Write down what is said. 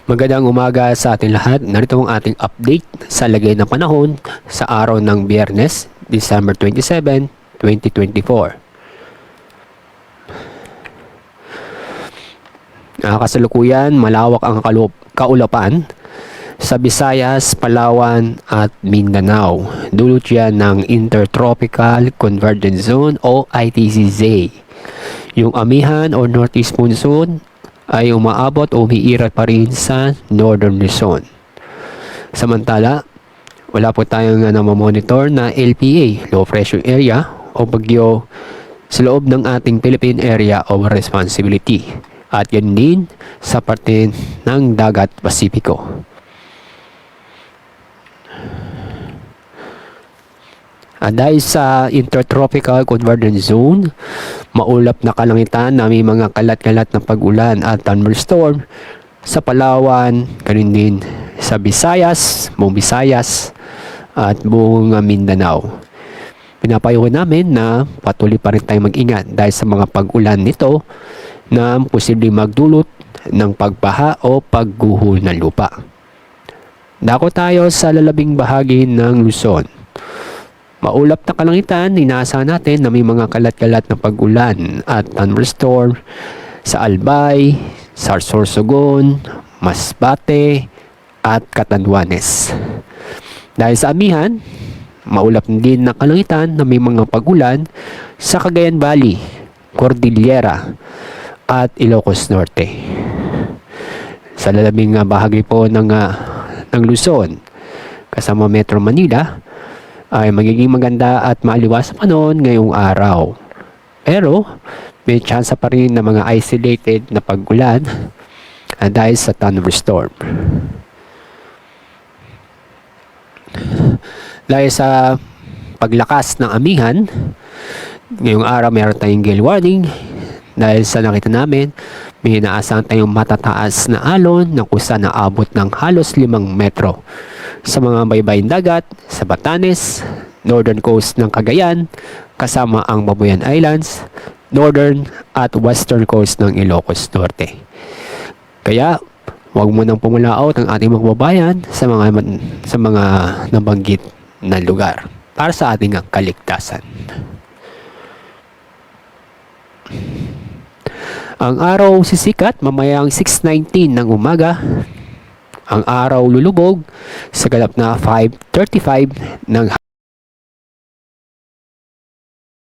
Magandang umaga sa ating lahat. Narito ang ating update sa lagay ng panahon sa araw ng Biyernes, December 27, 2024. Kasalukuyan, malawak ang kaulapan sa Visayas, Palawan at Mindanao. Dulot yan ng Intertropical Convergence Zone o ITCZ. Yung amihan o Northeast Monsoon ay umaabot o umiiral pa rin sa Northern Luzon. Samantala, wala po tayong namamonitor na LPA, Low Pressure Area o bagyo sa loob ng ating Philippine Area of Responsibility at yan din sa parte ng Dagat Pasipiko. Dahil sa Intertropical Convergence Zone, maulap na kalangitan na may mga kalat-kalat na pag-ulan at thunderstorm sa Palawan, ganun din sa Visayas, buong Visayas at buong Mindanao. Pinapayuhan namin na patuloy pa rin tayong mag-ingat dahil sa mga pag-ulan nito na posibleng magdulot ng pagbaha o pagguho ng lupa. Dako tayo sa lalabing bahagi ng Luzon. Maulap na kalangitan, inaasahan natin na may mga kalat-kalat na pag-ulan at thunderstorm sa Albay, Sorsogon, Masbate at Catanduanes. Dahil sa amihan, maulap din na kalangitan na may mga pag-ulan sa Cagayan Valley, Cordillera at Ilocos Norte. Sa lalabing bahagi po ng Luzon, kasama Metro Manila, ay magiging maganda at maaliwas sa panahon ngayong araw. Pero may chance pa rin na mga isolated na pag-ulan dahil sa thunderstorm. Dahil sa paglakas ng amihan, ngayong araw meron tayong gale warning dahil sa nakita namin may inaasahan tayong matataas na alon na kusa na abot ng halos 5 metro sa mga baybayin dagat sa Batanes, northern coast ng Cagayan, kasama ang Babuyan Islands, northern at western coast ng Ilocos Norte. Kaya, huwag mo nang pumulaot ang ating mga babayan sa mga nabanggit na lugar para sa ating kaligtasan. Ang araw sisikat mamayang 6:19 ng umaga. Ang araw lulubog sa ganap na 5:35 ng